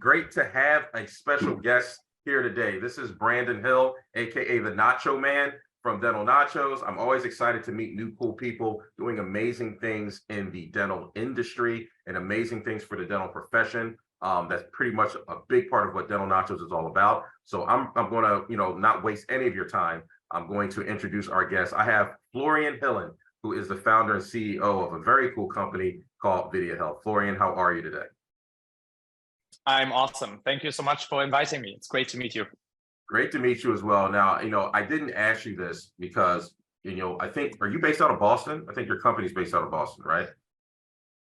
great to have a special guest here today. This is Brandon Hill, aka the Nacho Man from Dental Nachos. I'm always excited to meet new cool people doing amazing things in the dental industry and amazing things for the dental profession. That's pretty much a big part of what Dental Nachos is all about. So I'm going to, not waste any of your time. I'm going to introduce our guest. I have Florian Hillen, who is the founder and CEO of a very cool company called VideaHealth. Florian, how are you today? I'm awesome. Thank you so much for inviting me. It's great to meet you. Great to meet you as well. Now, I didn't ask you this because, I think, are you based out of Boston? I think your company's based out of Boston, right?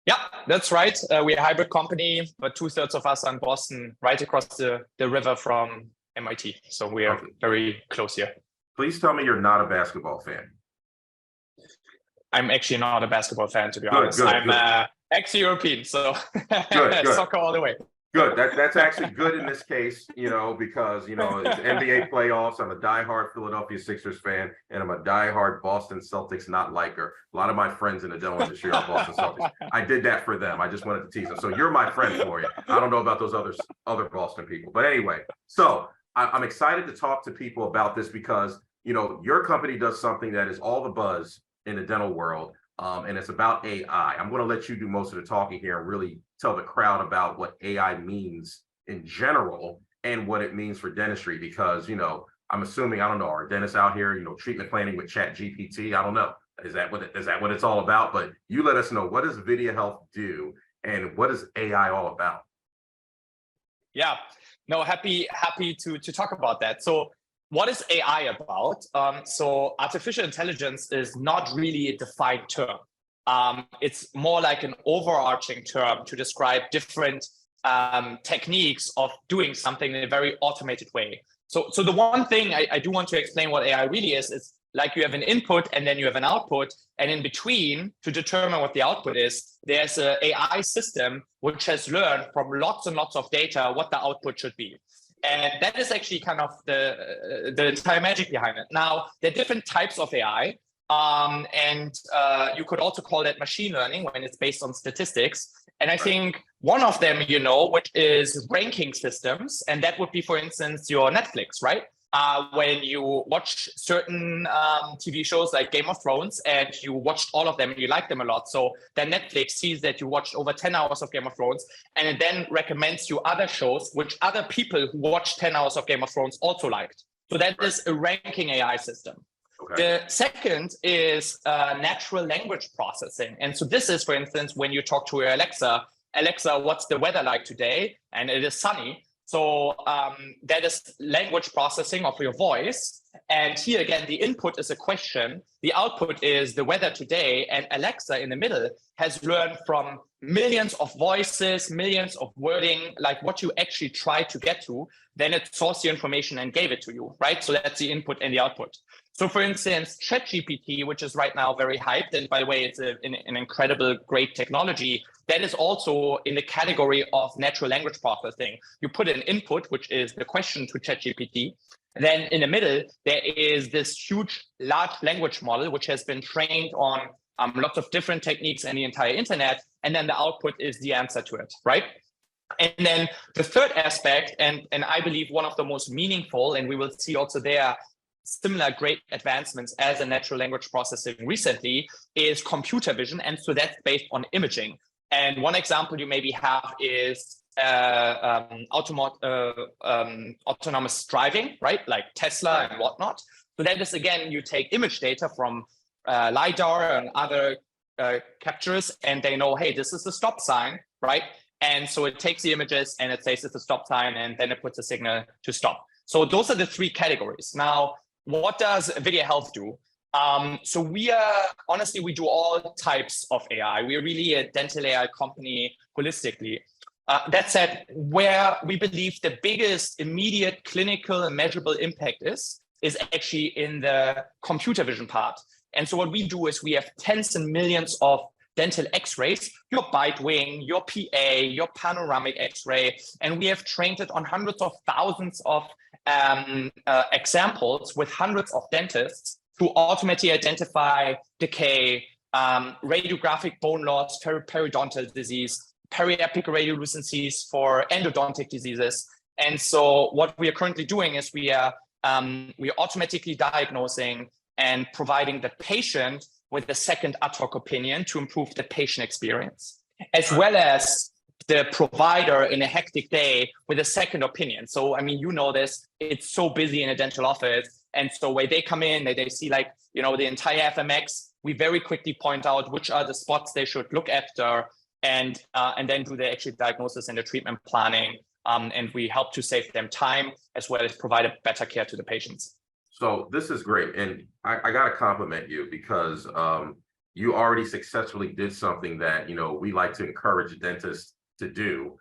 Yeah, that's right. We're a hybrid company, but 2/3 of us are in Boston, right across the river from MIT. So we are very close here. Please tell me you're not a basketball fan. I'm actually not a basketball fan, to be honest. I'm ex-European, so good. Soccer all the way. Good. That's actually good in this case, because, it's NBA playoffs. I'm a diehard Philadelphia Sixers fan, and I'm a diehard Boston Celtics not liker. A lot of my friends in the dental industry are Boston Celtics. I did that for them. I just wanted to tease them. So you're my friend, Florian. I don't know about those other Boston people. But anyway, so I'm excited to talk to people about this because, your company does something that is all the buzz in the dental world. And it's about AI. I'm going to let you do most of the talking here and really tell the crowd about what AI means in general and what it means for dentistry, because, I'm assuming, I don't know, are dentists out here, treatment planning with ChatGPT? I don't know. Is that what it's all about? But you let us know, what does VideaHealth do and what is AI all about? Yeah, no, happy to talk about that. So what is AI about? So artificial intelligence is not really a defined term. It's more like an overarching term to describe different techniques of doing something in a very automated way. So the one thing I do want to explain what AI really is like you have an input and then you have an output, and in between, to determine what the output is, there's an AI system which has learned from lots and lots of data what the output should be. And that is actually kind of the entire magic behind it. Now, there are different types of AI, and you could also call that machine learning when it's based on statistics. And I think one of them, which is ranking systems, and that would be, for instance, your Netflix, right? When you watch certain TV shows like Game of Thrones and you watched all of them and you like them a lot. So then Netflix sees that you watched over 10 hours of Game of Thrones, and it then recommends you other shows which other people who watched 10 hours of Game of Thrones also liked. So that is a ranking AI system. Okay. The second is natural language processing. And so this is, for instance, when you talk to your Alexa, what's the weather like today? And it is sunny. So that is language processing of your voice. And here again, the input is a question. The output is the weather today. And Alexa in the middle has learned from millions of voices, millions of wording, like what you actually tried to get to. Then it sourced the information and gave it to you, right? So that's the input and the output. So for instance, ChatGPT, which is right now very hyped, and by the way, it's an incredible, great technology, that is also in the category of natural language processing. You put an input, which is the question to ChatGPT. Then in the middle, there is this huge large language model, which has been trained on lots of different techniques and the entire internet. And then the output is the answer to it, right? And then the third aspect, and I believe one of the most meaningful, and we will see also there similar great advancements as in natural language processing recently, is computer vision. And so that's based on imaging. And one example you maybe have is autonomous driving, right? Like Tesla and whatnot. So that is, again, you take image data from LiDAR and other captures, and they know, hey, this is a stop sign, right? And so it takes the images and it says it's a stop sign, and then it puts a signal to stop. So those are the three categories. Now, what does VideaHealth do? So we do all types of AI. We're really a dental AI company holistically. That said, where we believe the biggest immediate clinical and measurable impact is actually in the computer vision part. And so what we do is we have tens and millions of dental x-rays, your bite wing, your PA, your panoramic x-ray, and we have trained it on hundreds of thousands of examples with hundreds of dentists to automatically identify decay, radiographic bone loss, periodontal disease, periapic radiolucencies for endodontic diseases. And so what we are currently doing is we are automatically diagnosing and providing the patient with a second ad hoc opinion to improve the patient experience, as well as the provider in a hectic day with a second opinion. So, I mean, you know this, it's so busy in a dental office. And so when they come in, they see like, the entire FMX, we very quickly point out which are the spots they should look after, and then do the actual diagnosis and the treatment planning. And we help to save them time as well as provide a better care to the patients. So this is great. And I got to compliment you because you already successfully did something that, we like to encourage dentists to do,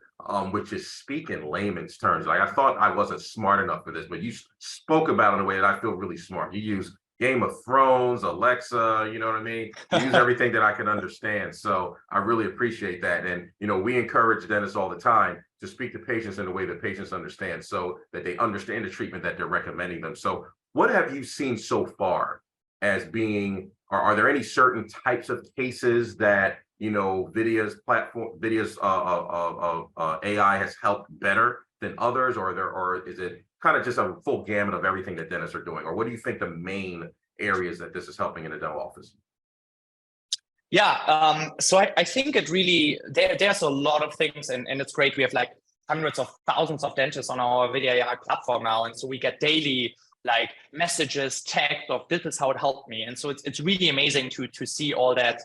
which is speak in layman's terms. Like, I thought I wasn't smart enough for this, but you spoke about it in a way that I feel really smart. You use Game of Thrones, Alexa, you know what I mean? You use everything that I can understand. So I really appreciate that. And, we encourage dentists all the time to speak to patients in a way that patients understand, so that they understand the treatment that they're recommending them. So what have you seen so far as being, are there any certain types of cases that, VideaHealth's AI has helped better than others, or is it kind of just a full gamut of everything that dentists are doing? Or what do you think the main areas that this is helping in the dental office? Yeah, so I think it really, there's a lot of things, and it's great. We have like hundreds of thousands of dentists on our VideaHealth platform now. And so we get daily like messages, text of this is how it helped me. And so it's really amazing to see all that,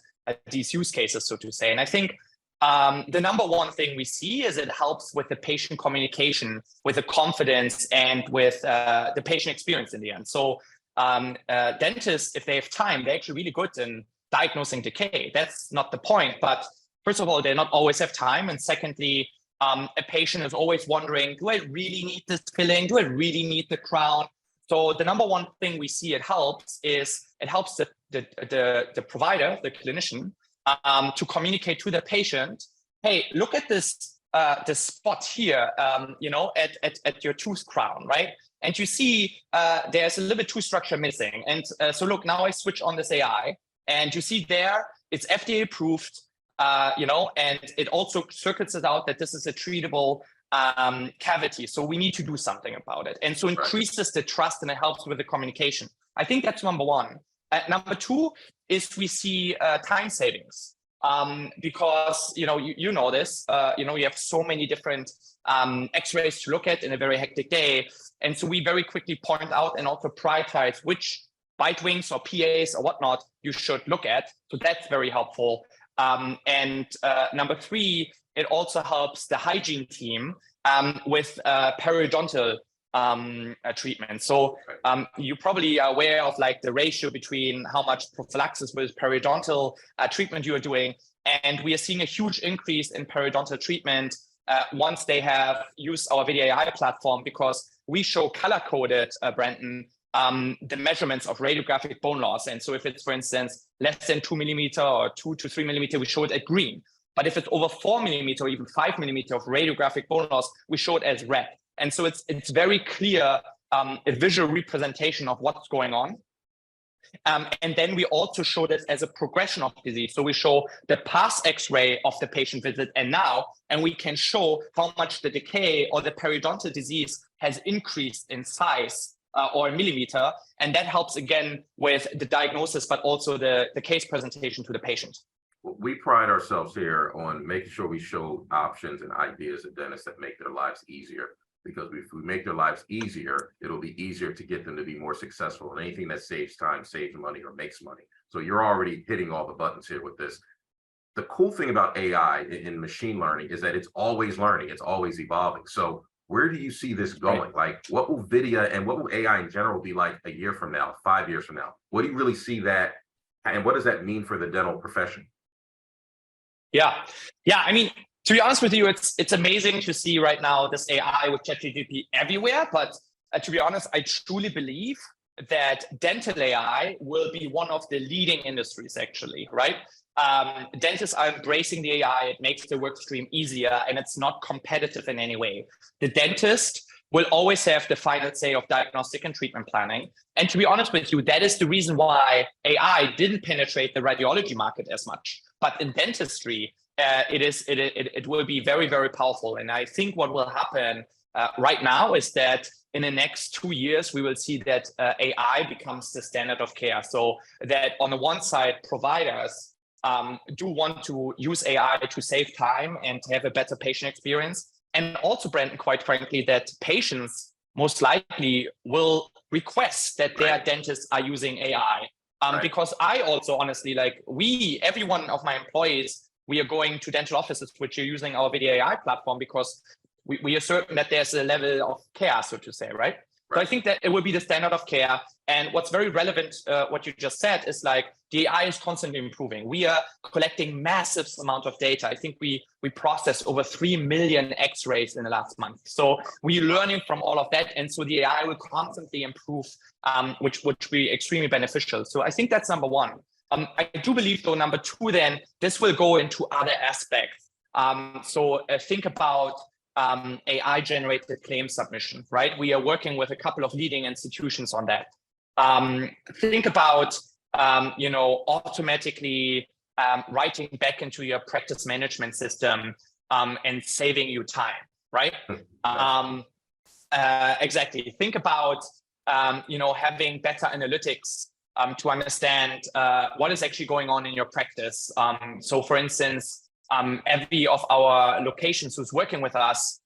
these use cases, so to say. And I think the number one thing we see is it helps with the patient communication, with the confidence, and with the patient experience in the end. So dentists, if they have time, they're actually really good in diagnosing decay. That's not the point. But first of all, they not always have time. And secondly, a patient is always wondering, do I really need this filling? Do I really need the crown? So the number one thing we see it helps the provider, the clinician, to communicate to the patient, hey, look at this spot here, at your tooth crown, right? And you see there's a little bit tooth structure missing. And so look, now I switch on this AI, and you see there, it's FDA approved, and it also circuits it out that this is a treatable cavity. So we need to do something about it. And so increases the trust, and it helps with the communication. I think that's number one. Number two is we see time savings, because, you know this, you have so many different x-rays to look at in a very hectic day. And so we very quickly point out and also prioritize which bite wings or PAs or whatnot you should look at. So that's very helpful. And number three, it also helps the hygiene team with periodontal treatment. So you're probably aware of like the ratio between how much prophylaxis with periodontal treatment you are doing. And we are seeing a huge increase in periodontal treatment once they have used our VideaAI platform, because we show color-coded, Brandon, the measurements of radiographic bone loss. And so if it's, for instance, less than 2 millimeter or 2 to 3 millimeter, we show it at green. But if it's over 4 millimeter or even 5 millimeter of radiographic bone loss, we show it as red. And so it's very clear, a visual representation of what's going on. And then we also show this as a progression of disease. So we show the past X-ray of the patient visit and now, and we can show how much the decay or the periodontal disease has increased in size or millimeter. And that helps again with the diagnosis, but also the case presentation to the patient. We pride ourselves here on making sure we show options and ideas to dentists that make their lives easier. Because if we make their lives easier, it'll be easier to get them to be more successful. And anything that saves time, saves money, or makes money. So you're already hitting all the buttons here with this. The cool thing about AI in machine learning is that it's always learning, it's always evolving. So where do you see this going? Like, what will Videa and what will AI in general be like a year from now, 5 years from now? What do you really see that, and what does that mean for the dental profession? Yeah. I mean, to be honest with you, it's amazing to see right now this AI with ChatGPT everywhere. But to be honest, I truly believe that dental AI will be one of the leading industries, actually, right? Dentists are embracing the AI. It makes the work stream easier, and it's not competitive in any way. The dentist will always have the final say of diagnostic and treatment planning. And to be honest with you, that is the reason why AI didn't penetrate the radiology market as much. But in dentistry, it will be very, very powerful. And I think what will happen right now is that in the next 2 years, we will see that AI becomes the standard of care. So that on the one side, providers do want to use AI to save time and to have a better patient experience. And also, Brandon, quite frankly, that patients most likely will request that their dentists are using AI. Because I also honestly, like every one of my employees, we are going to dental offices which are using our VideaHealth platform because we are certain that there's a level of care, so to say, right? So I think that it will be the standard of care. And what's very relevant, what you just said, is like the AI is constantly improving. We are collecting massive amount of data. I think we processed over 3 million X-rays in the last month. So we're learning from all of that. And so the AI will constantly improve, which would be extremely beneficial. So I think that's number one. I do believe, though, number two, then this will go into other aspects. So think about AI-generated claim submission, right? We are working with a couple of leading institutions on that. Think about, automatically writing back into your practice management system and saving you time, right? Exactly. Think about, having better analytics to understand what is actually going on in your practice. So, for instance, every of our locations who's working with us,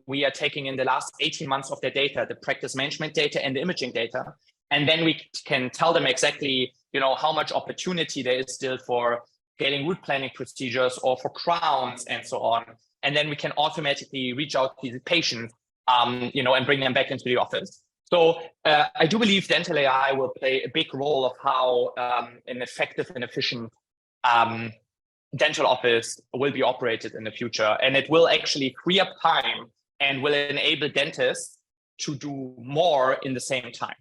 we are taking in the last 18 months of their data, the practice management data and the imaging data. And then we can tell them exactly, how much opportunity there is still for getting root planning procedures or for crowns and so on. And then we can automatically reach out to the patient, and bring them back into the office. So I do believe dental AI will play a big role of how an effective and efficient dental office will be operated in the future. And it will actually free up time and will enable dentists to do more in the same time.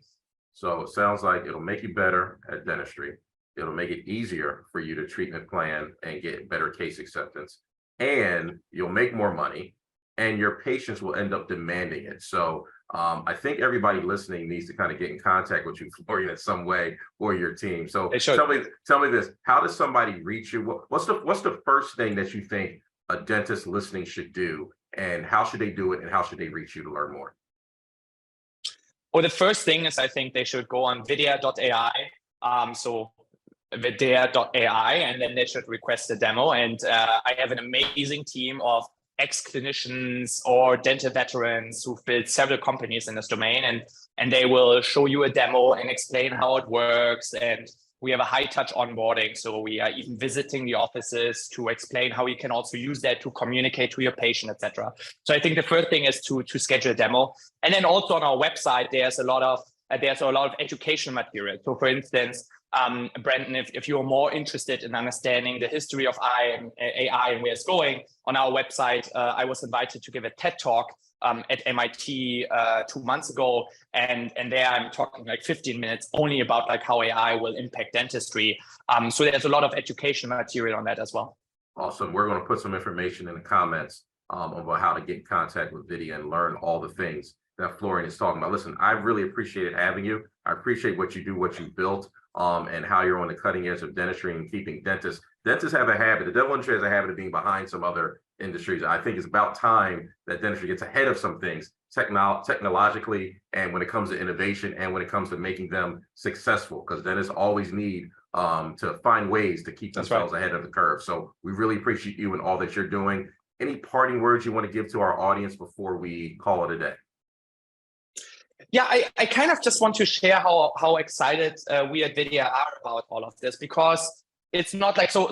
So it sounds like it'll make you better at dentistry. It'll make it easier for you to treatment plan and get better case acceptance. And you'll make more money and your patients will end up demanding it. So I think everybody listening needs to kind of get in contact with you, Florian, in some way, or your team. So tell me this: how does somebody reach you? What's the first thing that you think a dentist listening should do, and how should they do it, and how should they reach you to learn more? Well, the first thing is I think they should go on videa.ai. So videa.ai, and then they should request a demo. And I have an amazing team of ex-clinicians or dental veterans who've built several companies in this domain, and they will show you a demo and explain how it works. And we have a high-touch onboarding, so we are even visiting the offices to explain how you can also use that to communicate to your patient, etc. So I think the first thing is to schedule a demo, and then also on our website there's a lot of education material. So, for instance, Brandon, if you're more interested in understanding the history of AI and where it's going, on our website, I was invited to give a TED Talk at MIT 2 months ago, and there I'm talking like 15 minutes only about like how AI will impact dentistry. So there's a lot of education material on that as well. Awesome. We're going to put some information in the comments about how to get in contact with Videa and learn all the things that Florian is talking about. Listen, I really appreciated having you. I appreciate what you do, what you built, and how you're on the cutting edge of dentistry and keeping dentists. Dentists have a habit. The dental industry has a habit of being behind some other industries. I think it's about time that dentistry gets ahead of some things technologically, and when it comes to innovation, and when it comes to making them successful, because dentists always need to find ways to keep themselves ahead of the curve. So we really appreciate you and all that you're doing. Any parting words you want to give to our audience before we call it a day? Yeah, I kind of just want to share how excited we at Videa are about all of this, because it's not like so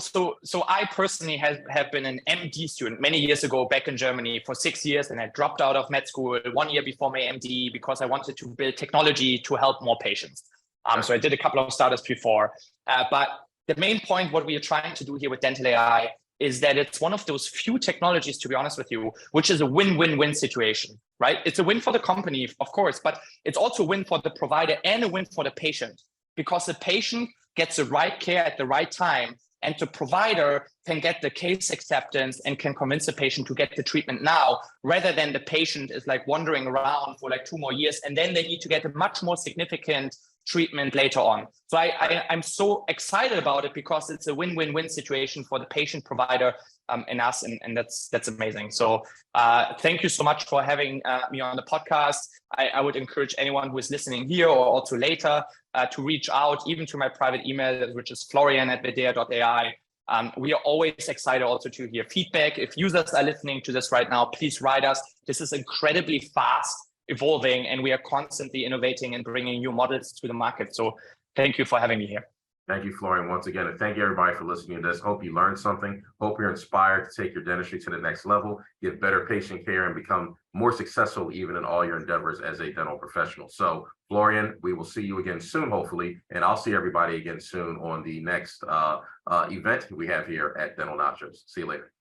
I personally have been an MD student many years ago back in Germany for 6 years, and I dropped out of med school 1 year before my MD because I wanted to build technology to help more patients. So I did a couple of startups before, but the main point, what we are trying to do here with dental AI, is that it's one of those few technologies, to be honest with you, which is a win-win-win situation, right? It's a win for the company, of course, but it's also a win for the provider and a win for the patient, because the patient gets the right care at the right time, and the provider can get the case acceptance and can convince the patient to get the treatment now, rather than the patient is like wandering around for like 2 more years, and then they need to get a much more significant treatment later on. So I'm so excited about it because it's a win-win-win situation for the patient, provider, and us, and that's amazing. So thank you so much for having me on the podcast. I would encourage anyone who is listening here or also later to reach out, even to my private email, which is florian@videa.ai. We are always excited also to hear feedback. If users are listening to this right now, please write us. This is incredibly fast evolving, and we are constantly innovating and bringing new models to the market. So thank you for having me here. Thank you, Florian, once again. And thank you, everybody, for listening to this. Hope you learned something. Hope you're inspired to take your dentistry to the next level, give better patient care, and become more successful even in all your endeavors as a dental professional. So, Florian, we will see you again soon, hopefully. And I'll see everybody again soon on the next event we have here at Dental Nachos. See you later.